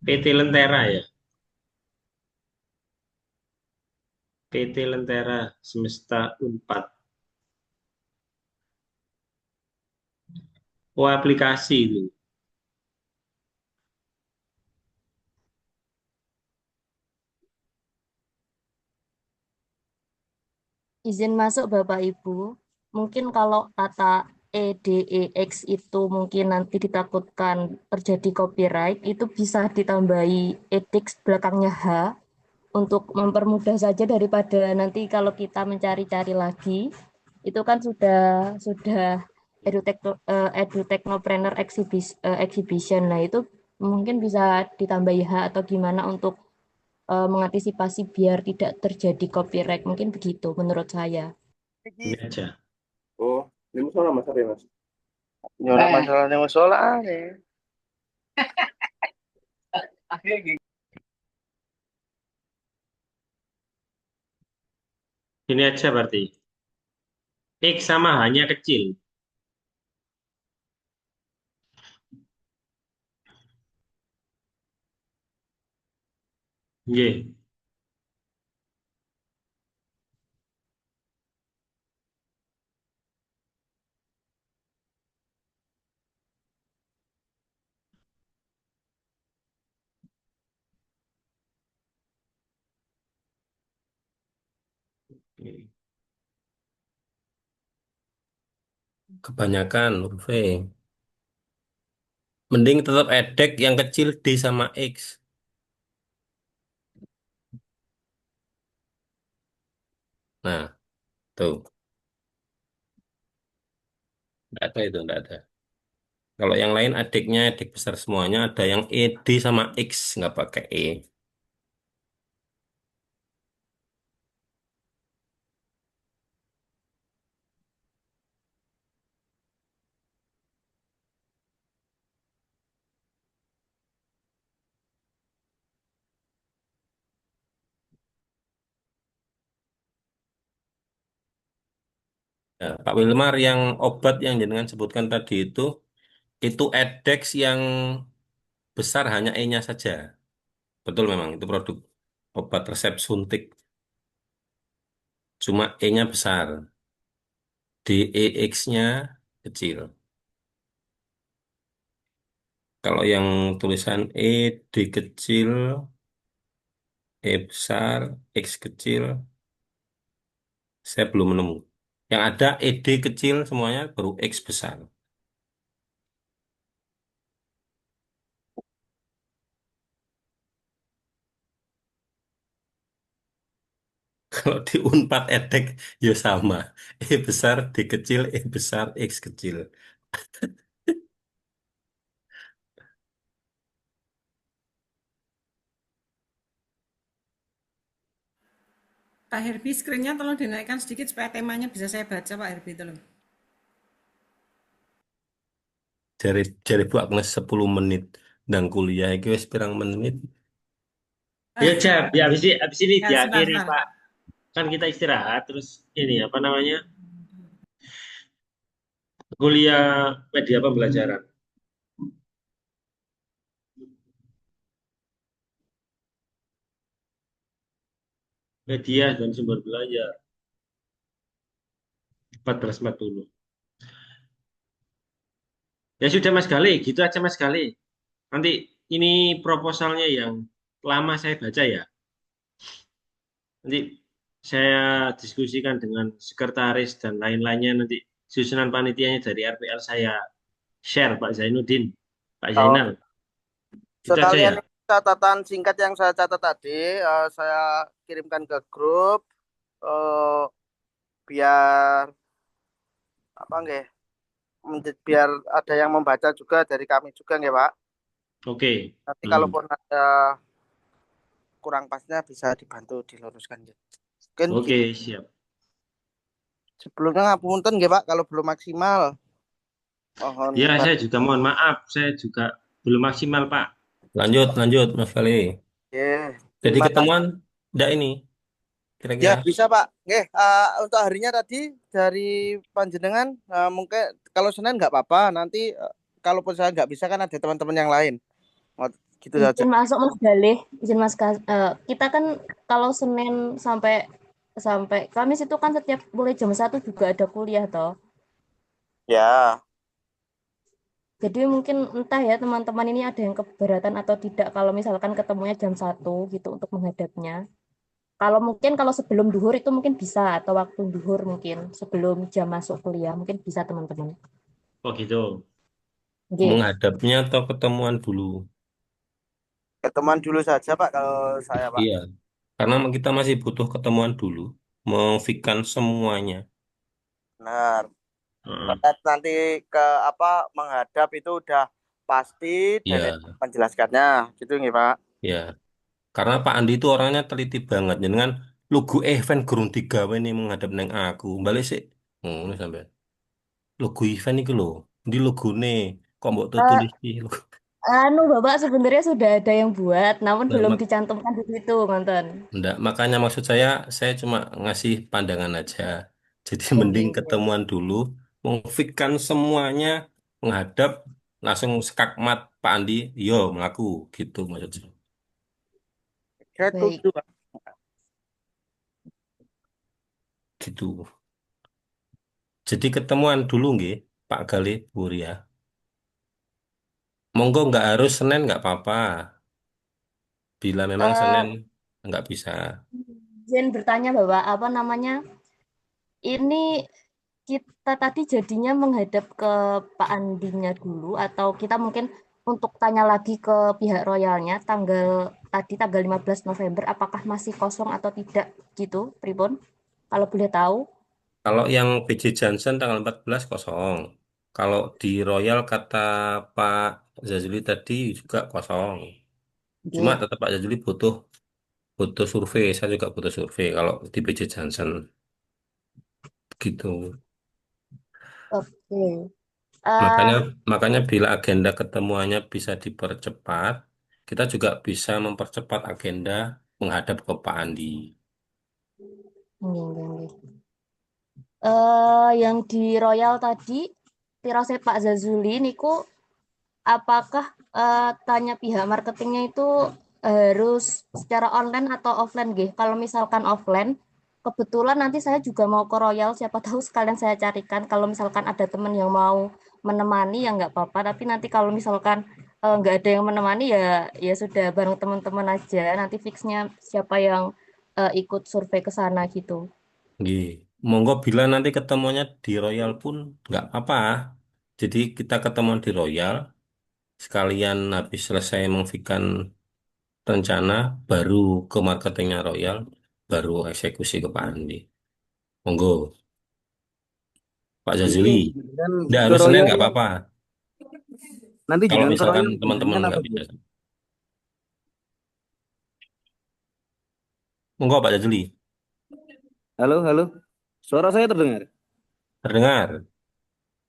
[SPEAKER 1] PT Lentera ya. PT Lentera Semesta Unpad. Oh, aplikasi itu.
[SPEAKER 9] Izin masuk Bapak Ibu. Mungkin kalau kata EDEX itu mungkin nanti ditakutkan terjadi copyright, itu bisa ditambahi edX belakangnya H untuk mempermudah saja daripada nanti kalau kita mencari-cari lagi, itu kan sudah edutechnopreneur exhibition. Nah, itu mungkin bisa ditambahi H atau gimana untuk mengantisipasi biar tidak terjadi copyright. Mungkin begitu menurut saya.
[SPEAKER 1] Ini aja.
[SPEAKER 6] Oh, ini musola Mas Arya, Mas.
[SPEAKER 3] Nyorak masalahnya musola nih.
[SPEAKER 1] Ini aja berarti. X sama hanya kecil. Y.
[SPEAKER 2] Kebanyakan huruf V. Mending tetap edek yang kecil D sama X. Nah, tuh. Nggak ada itu, nggak ada. Kalau yang lain adiknya adik besar semuanya, ada yang ED sama X, nggak pakai E. Ya, Pak Wilmar, yang obat yang jenengan sebutkan tadi itu edex yang besar hanya E-nya saja. Betul memang, itu produk obat resep suntik. Cuma E-nya besar. DEX-nya kecil. Kalau yang tulisan E, D kecil, E besar, X kecil, saya belum menemu. Yang ada ED kecil semuanya, baru X besar. Kalau di Unpad edek, ya sama. E besar, D kecil, E besar, X kecil.
[SPEAKER 4] Pak Herbi, screen-nya tolong dinaikkan sedikit supaya temanya bisa saya baca, Pak Herbi, tolong.
[SPEAKER 2] Jari Bu Agnes 10 menit. Dan kuliah itu wis pirang menit.
[SPEAKER 1] Ya, Jab. Ya, habis ini
[SPEAKER 4] Ya,
[SPEAKER 1] diakhiri,
[SPEAKER 4] sebentar.
[SPEAKER 1] Pak. Kan kita istirahat, terus ini apa namanya? Kuliah media pembelajaran. Media dan sumber belajar. 14.40. Ya sudah Mas Gali, gitu aja Mas Gali. Nanti ini proposalnya yang lama saya baca ya. Nanti saya diskusikan dengan sekretaris dan lain-lainnya, nanti susunan panitianya dari RPL saya share Pak Zainuddin, Pak
[SPEAKER 3] Oh,
[SPEAKER 1] Zainal. Itu aja ya.
[SPEAKER 3] sekalian catatan singkat yang saya catat tadi, saya kirimkan ke grup biar apa nggih, biar ada yang membaca juga dari kami juga nggih Pak.
[SPEAKER 1] Oke.
[SPEAKER 3] Nanti kalaupun ada kurang pasnya bisa dibantu diluruskan. Mungkin
[SPEAKER 1] Oke,
[SPEAKER 3] gitu.
[SPEAKER 1] siap.
[SPEAKER 3] Sebelumnya ngapunten nggih Pak kalau belum maksimal. Mohon
[SPEAKER 1] Ya, saya juga mohon maaf, saya juga belum maksimal Pak.
[SPEAKER 2] Lanjut, Mas Gali.
[SPEAKER 3] Oke,
[SPEAKER 2] Jadi
[SPEAKER 3] terima kasih.
[SPEAKER 2] ketemuan enggak ini?
[SPEAKER 3] Ya
[SPEAKER 2] Kira-kira?
[SPEAKER 3] bisa Pak. Nggih, untuk harinya tadi dari panjenengan mungkin kalau Senin nggak apa-apa. Nanti kalaupun saya nggak bisa kan ada teman-teman yang lain. Oh, gitu saja.
[SPEAKER 9] Izin masuk Mas Galih, izin Mas kita kan kalau Senin sampai sampai Kamis itu kan setiap mulai jam 1 juga ada kuliah toh.
[SPEAKER 3] Ya,
[SPEAKER 9] Jadi mungkin entah ya teman-teman ini ada yang keberatan atau tidak kalau misalkan ketemunya jam 1 gitu untuk menghadapnya. Kalau mungkin kalau sebelum duhur itu mungkin bisa atau waktu duhur mungkin sebelum jam masuk kuliah mungkin bisa teman-teman.
[SPEAKER 1] Oh gitu.
[SPEAKER 9] Oke.
[SPEAKER 2] Menghadapnya atau ketemuan dulu?
[SPEAKER 3] ketemuan dulu saja Pak kalau saya Pak.
[SPEAKER 2] Iya, karena kita masih butuh ketemuan dulu. Memfikan semuanya.
[SPEAKER 3] Benar.
[SPEAKER 1] Heeh.
[SPEAKER 3] Nanti ke apa menghadap itu udah pasti dan
[SPEAKER 2] Iya,
[SPEAKER 3] menjelaskannya gitu nggih Pak.
[SPEAKER 2] ya. Karena Pak Andi itu orangnya teliti banget. Jadi kan logo event gurung digawe nih menghadap neng aku. Balik sih. Ngono sampai. Logo event iki lho. Di logone kok mbok
[SPEAKER 9] Eh,
[SPEAKER 2] tulis iki logo.
[SPEAKER 9] Bapak sebenarnya sudah ada yang buat, namun
[SPEAKER 2] Nah,
[SPEAKER 9] belum dicantumkan di situ, nonton.
[SPEAKER 2] enggak, makanya maksud saya cuma ngasih pandangan aja. Jadi mending
[SPEAKER 9] Oke.
[SPEAKER 2] ketemuan dulu, memfikkan semuanya menghadap langsung skakmat Pak Andi, yo melaku gitu maksudnya.
[SPEAKER 3] Saya
[SPEAKER 9] Baik.
[SPEAKER 3] setuju, Pak.
[SPEAKER 2] Gitu. Jadi ketemuan dulu nggih, Pak Galih Bu Ria. Monggo nggak harus Senin nggak apa-apa. Bila memang
[SPEAKER 9] Eh,
[SPEAKER 2] Senin nggak bisa.
[SPEAKER 9] izin bertanya Bapak, apa namanya? Ini kita tadi jadinya menghadap ke Pak Andinya dulu atau kita mungkin untuk tanya lagi ke pihak royalnya tanggal 15 November apakah masih kosong atau tidak gitu, Pripun? Kalau boleh tahu.
[SPEAKER 2] Kalau yang PJ Johnson tanggal 14 kosong. Kalau di Royal kata Pak Zazuli tadi juga kosong. Cuma
[SPEAKER 9] Oke.
[SPEAKER 2] tetap Pak Zazuli butuh butuh survei. Saya juga butuh survei kalau di PJ Johnson gitu.
[SPEAKER 9] Oke.
[SPEAKER 2] Makanya
[SPEAKER 9] Eh,
[SPEAKER 2] makanya bila agenda ketemuannya bisa dipercepat, kita juga bisa mempercepat agenda menghadap ke Pak Andi.
[SPEAKER 9] nggih, nggih, nggih. Yang di Royal tadi, tirose Pak Zazuli niku apakah tanya pihak marketingnya itu harus secara online atau offline nggih? Kalau misalkan offline, kebetulan nanti saya juga mau ke Royal, siapa tahu sekalian saya carikan. Kalau misalkan ada teman yang mau menemani ya nggak apa-apa. Tapi nanti kalau misalkan nggak ada yang menemani ya ya sudah bareng teman-teman aja. Nanti fixnya siapa yang ikut survei ke sana gitu.
[SPEAKER 2] Nggih. Monggo bila nanti ketemuannya di Royal pun nggak apa-apa. Jadi kita ketemuan di Royal, sekalian habis selesai memfikan rencana, baru ke marketingnya Royal, baru eksekusi ke Pak Andi. Monggo, Pak
[SPEAKER 6] Oke,
[SPEAKER 2] Jazuli.
[SPEAKER 6] dan
[SPEAKER 2] Nggak
[SPEAKER 6] ke
[SPEAKER 2] harus Senin
[SPEAKER 6] Royal
[SPEAKER 2] nggak apa-apa.
[SPEAKER 6] nanti
[SPEAKER 2] Kalau
[SPEAKER 6] jangan ke
[SPEAKER 2] misalkan
[SPEAKER 6] Royal
[SPEAKER 2] teman-teman
[SPEAKER 6] dengan
[SPEAKER 2] nggak
[SPEAKER 6] apa, Bu?
[SPEAKER 2] bisa. Monggo Pak Jazuli.
[SPEAKER 6] Halo, halo. Suara saya terdengar?
[SPEAKER 2] Terdengar.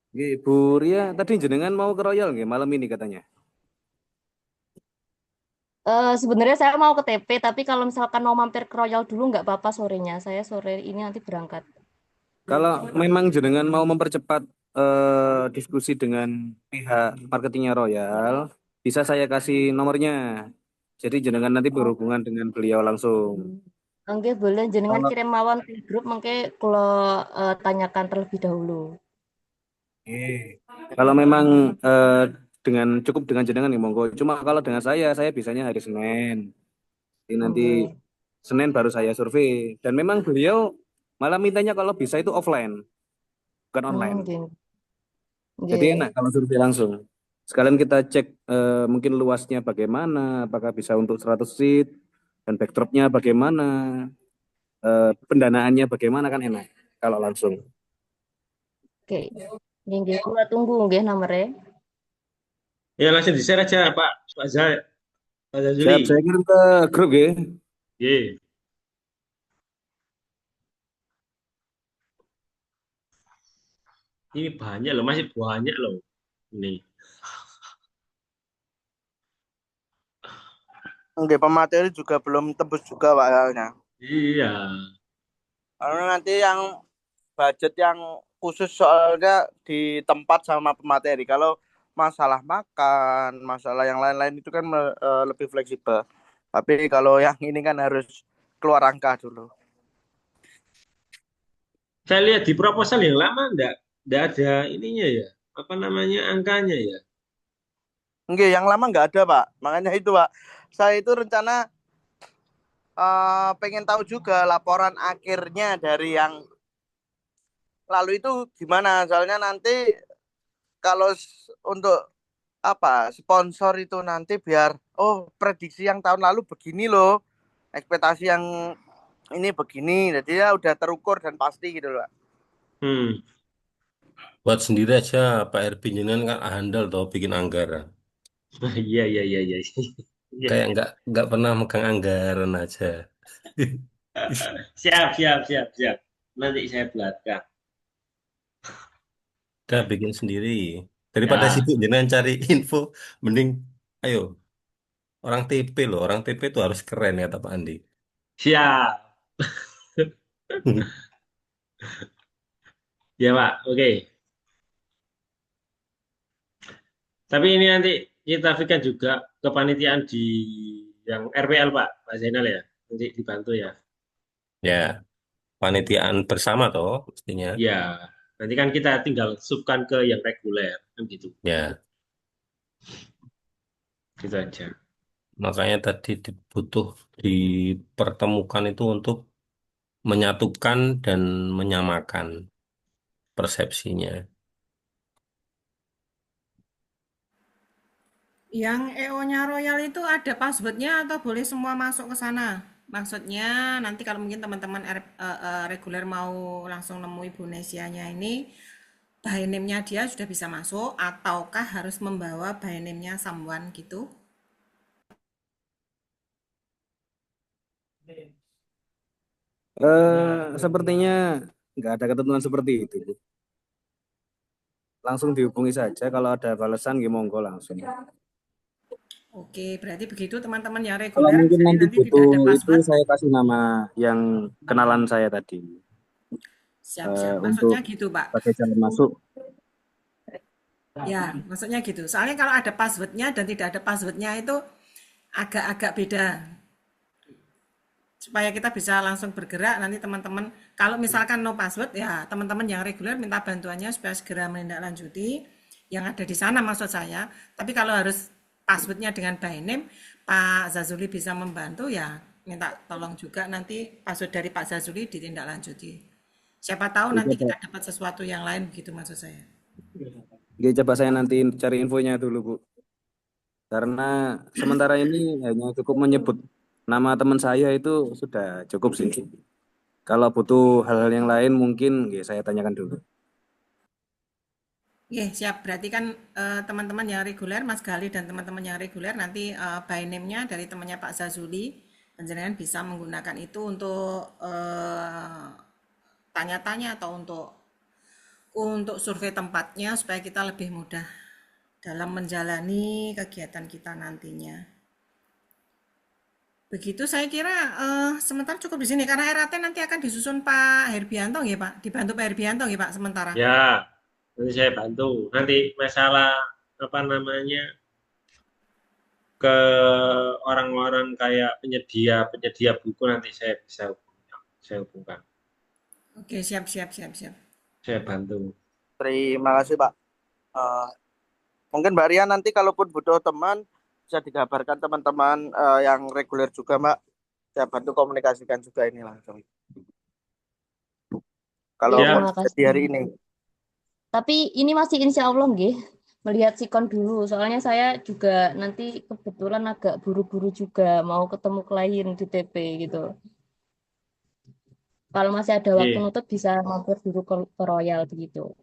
[SPEAKER 6] Oke, Bu Ria, tadi jenengan mau ke Royal nggih malam ini katanya.
[SPEAKER 9] Sebenarnya saya mau ke TP, tapi kalau misalkan mau mampir ke Royal dulu nggak apa-apa sorenya. Saya sore ini nanti berangkat.
[SPEAKER 6] Kalau memang jenengan mau mempercepat diskusi dengan pihak marketingnya Royal, bisa saya kasih nomornya. Jadi jenengan nanti
[SPEAKER 9] Oh,
[SPEAKER 6] berhubungan dengan beliau langsung.
[SPEAKER 9] oke boleh jenengan
[SPEAKER 6] Kalau
[SPEAKER 9] kirim mawon ke grup, mungkin kalau tanyakan terlebih dahulu.
[SPEAKER 6] kalau memang dengan cukup dengan jenengan nih monggo. Cuma kalau dengan saya bisanya hari Senin. Jadi nanti
[SPEAKER 9] Oke.
[SPEAKER 6] Senin baru saya survei. Dan memang beliau malah mintanya kalau bisa itu offline, bukan online.
[SPEAKER 9] Oke.
[SPEAKER 6] Jadi
[SPEAKER 9] Oke.
[SPEAKER 6] enak kalau survei langsung. Sekalian kita cek mungkin luasnya bagaimana, apakah bisa untuk 100 seat, dan backdropnya bagaimana, pendanaannya bagaimana kan enak kalau langsung.
[SPEAKER 9] Oke. Nggih, nggih. Kula tunggu nggih nomere.
[SPEAKER 1] Ya langsung di-share aja Pak
[SPEAKER 6] Siap,
[SPEAKER 1] Zazuli.
[SPEAKER 6] saya kirim ke grup ya.
[SPEAKER 1] Ye. Ini banyak loh, masih banyak loh. Ini.
[SPEAKER 3] Nggih, pemateri juga belum tembus juga, Pak, soalnya.
[SPEAKER 1] Iya.
[SPEAKER 3] Karena nanti yang budget yang khusus soalnya di tempat sama pemateri. Kalau masalah makan, masalah yang lain-lain itu kan lebih fleksibel. Tapi kalau yang ini kan harus keluar angka dulu.
[SPEAKER 1] Saya lihat di proposal yang lama enggak ada ininya ya. Apa namanya angkanya ya?
[SPEAKER 3] Enggak, yang lama nggak ada, Pak. Makanya itu, Pak. Saya itu rencana pengen tahu juga laporan akhirnya dari yang lalu itu gimana. Soalnya nanti kalau untuk apa sponsor itu nanti biar prediksi yang tahun lalu begini loh, ekspektasi yang ini begini, jadi ya udah terukur dan pasti gitu loh, Pak.
[SPEAKER 1] Hmm.
[SPEAKER 2] Buat sendiri aja Pak Erpin jenengan kan handal toh bikin anggaran.
[SPEAKER 1] Iya iya iya iya. Iya.
[SPEAKER 2] Kayak nggak pernah megang anggaran aja.
[SPEAKER 1] Siap, siap, siap, siap. Nanti saya buatkan.
[SPEAKER 2] Udah bikin sendiri. Daripada
[SPEAKER 1] Ya,
[SPEAKER 2] sibuk jenengan cari info, mending ayo orang TP loh. Orang TP itu harus keren kata Pak Andi.
[SPEAKER 1] siap. Ya, Pak. Oke. Tapi ini nanti kita berikan juga kepanitiaan di yang RPL, Pak Zainal ya. Nanti dibantu ya.
[SPEAKER 2] Ya, panitiaan bersama toh mestinya.
[SPEAKER 1] Ya, nanti kan kita tinggal subkan ke yang reguler, kan gitu.
[SPEAKER 2] Ya,
[SPEAKER 1] Gitu aja.
[SPEAKER 2] makanya tadi butuh dipertemukan itu untuk menyatukan dan menyamakan persepsinya.
[SPEAKER 4] Yang EO-nya Royal itu ada passwordnya atau boleh semua masuk ke sana? Maksudnya nanti kalau mungkin teman-teman reguler mau langsung nemu Ibu Nesianya ini, by name-nya dia sudah bisa masuk ataukah harus membawa by name-nya someone gitu?
[SPEAKER 6] Sepertinya nggak ada ketentuan seperti itu, Bu. Langsung dihubungi saja kalau ada balasan, monggo langsung.
[SPEAKER 4] Oke, berarti begitu teman-teman yang
[SPEAKER 6] Kalau
[SPEAKER 4] reguler,
[SPEAKER 6] mungkin
[SPEAKER 4] jadi
[SPEAKER 6] nanti
[SPEAKER 4] nanti tidak
[SPEAKER 6] butuh
[SPEAKER 4] ada
[SPEAKER 6] itu,
[SPEAKER 4] password.
[SPEAKER 6] saya kasih nama yang kenalan saya tadi
[SPEAKER 4] Siap-siap.
[SPEAKER 6] untuk
[SPEAKER 4] Maksudnya gitu, Pak.
[SPEAKER 6] sebagai jalan masuk.
[SPEAKER 4] Ya, maksudnya gitu. Soalnya kalau ada passwordnya dan tidak ada passwordnya itu agak-agak beda. Supaya kita bisa langsung bergerak nanti teman-teman. Kalau misalkan no password, ya teman-teman yang reguler minta bantuannya supaya segera menindaklanjuti yang ada di sana maksud saya. Tapi kalau harus passwordnya dengan by name, Pak Zazuli bisa membantu ya minta tolong juga nanti password dari Pak Zazuli ditindaklanjuti. Siapa tahu
[SPEAKER 6] Oke,
[SPEAKER 4] nanti
[SPEAKER 6] coba,
[SPEAKER 4] kita dapat sesuatu yang lain begitu maksud saya.
[SPEAKER 6] oke, coba saya nanti cari infonya dulu, Bu. Karena sementara ini hanya cukup menyebut nama teman saya itu sudah cukup sih. Kalau butuh hal-hal yang lain mungkin saya tanyakan dulu.
[SPEAKER 4] Oke, siap. Berarti kan teman-teman yang reguler, Mas Gali dan teman-teman yang reguler nanti by name-nya dari temannya Pak Zazuli, panjenengan bisa menggunakan itu untuk tanya-tanya atau untuk survei tempatnya supaya kita lebih mudah dalam menjalani kegiatan kita nantinya. Begitu saya kira sementara cukup di sini karena RAT nanti akan disusun Pak Herbianto ya Pak, dibantu Pak Herbianto ya Pak sementara.
[SPEAKER 1] Ya, nanti saya bantu. Nanti masalah apa namanya ke orang-orang kayak penyedia buku nanti saya bisa hubungkan.
[SPEAKER 4] Oke, siap.
[SPEAKER 1] Saya bantu.
[SPEAKER 3] Terima kasih Pak. Mungkin Mbak Ria nanti kalaupun butuh teman bisa dikabarkan teman-teman yang reguler juga Mbak. Saya bantu komunikasikan juga ini langsung. Kalau
[SPEAKER 1] Siap.
[SPEAKER 9] Terima
[SPEAKER 3] di hari
[SPEAKER 9] kasih.
[SPEAKER 3] ini.
[SPEAKER 9] Tapi ini masih insya Allah nggih, melihat sikon dulu. Soalnya saya juga nanti kebetulan agak buru-buru juga mau ketemu klien di TP gitu. Kalau masih ada waktu
[SPEAKER 1] Oke.
[SPEAKER 9] nutup bisa mampir dulu ke Royal begitu.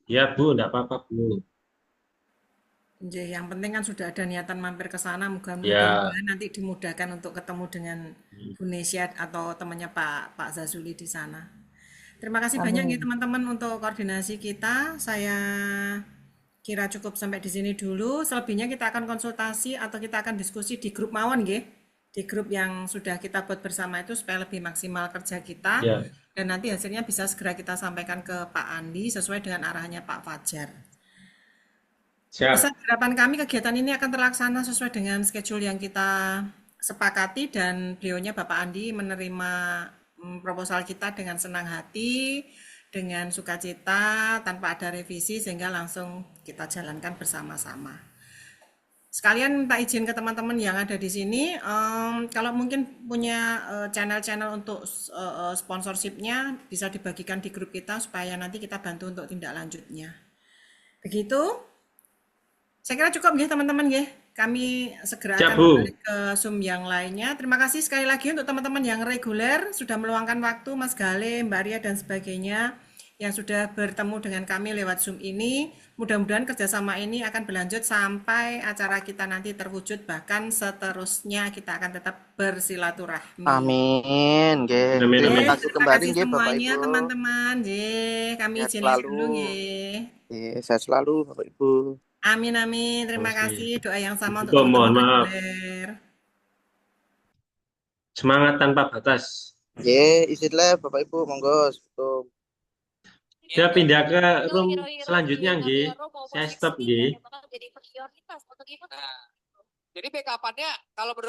[SPEAKER 1] Ya Bu, enggak apa-apa Bu.
[SPEAKER 4] Yang penting kan sudah ada niatan mampir ke sana,
[SPEAKER 1] Ya,
[SPEAKER 4] mudah-mudahan nanti dimudahkan untuk ketemu dengan Bu Nesya atau temannya Pak Zazuli di sana. Terima kasih banyak ya
[SPEAKER 9] Amin.
[SPEAKER 4] teman-teman untuk koordinasi kita. Saya kira cukup sampai di sini dulu. Selebihnya kita akan konsultasi atau kita akan diskusi di grup Mawon nggih. Di grup yang sudah kita buat bersama itu supaya lebih maksimal kerja kita
[SPEAKER 1] ya.
[SPEAKER 4] dan nanti hasilnya bisa segera kita sampaikan ke Pak Andi sesuai dengan arahannya Pak Fajar.
[SPEAKER 1] Siap.
[SPEAKER 4] Pesan harapan kami kegiatan ini akan terlaksana sesuai dengan schedule yang kita sepakati dan beliaunya Bapak Andi menerima proposal kita dengan senang hati, dengan sukacita, tanpa ada revisi sehingga langsung kita jalankan bersama-sama. Sekalian minta izin ke teman-teman yang ada di sini, kalau mungkin punya channel-channel untuk sponsorshipnya bisa dibagikan di grup kita supaya nanti kita bantu untuk tindak lanjutnya. Begitu. Saya kira cukup ya teman-teman ya. Kami segera
[SPEAKER 1] Siap
[SPEAKER 4] akan
[SPEAKER 1] Bu.
[SPEAKER 4] kembali ke Zoom yang lainnya. Terima kasih sekali lagi untuk teman-teman yang reguler sudah meluangkan waktu, Mas Gale, Mbak Ria dan sebagainya. yang sudah bertemu dengan kami lewat Zoom ini. Mudah-mudahan kerjasama ini akan berlanjut sampai acara kita nanti terwujud, bahkan seterusnya kita akan tetap bersilaturahmi.
[SPEAKER 3] Amin. Nggih.
[SPEAKER 1] Amin,
[SPEAKER 3] Terima
[SPEAKER 1] amin.
[SPEAKER 3] kasih
[SPEAKER 4] Terima
[SPEAKER 3] kembali
[SPEAKER 4] kasih
[SPEAKER 3] nggih Bapak
[SPEAKER 4] semuanya
[SPEAKER 3] Ibu.
[SPEAKER 4] teman-teman. Kami
[SPEAKER 3] Sehat
[SPEAKER 4] izin
[SPEAKER 3] selalu.
[SPEAKER 4] dulu nggih.
[SPEAKER 3] Sehat selalu Bapak Ibu.
[SPEAKER 4] Amin amin. Terima
[SPEAKER 1] Terima kasih.
[SPEAKER 4] kasih. Doa yang sama untuk
[SPEAKER 1] Ibu, mohon
[SPEAKER 4] teman-teman
[SPEAKER 1] maaf.
[SPEAKER 4] reguler.
[SPEAKER 1] Semangat tanpa batas.
[SPEAKER 3] Nggih, izin live Bapak Ibu, monggo. Tutup.
[SPEAKER 1] Saya pindah ke room selanjutnya nggih. Saya stop nggih.
[SPEAKER 11] Jadi backup-annya kalau menurut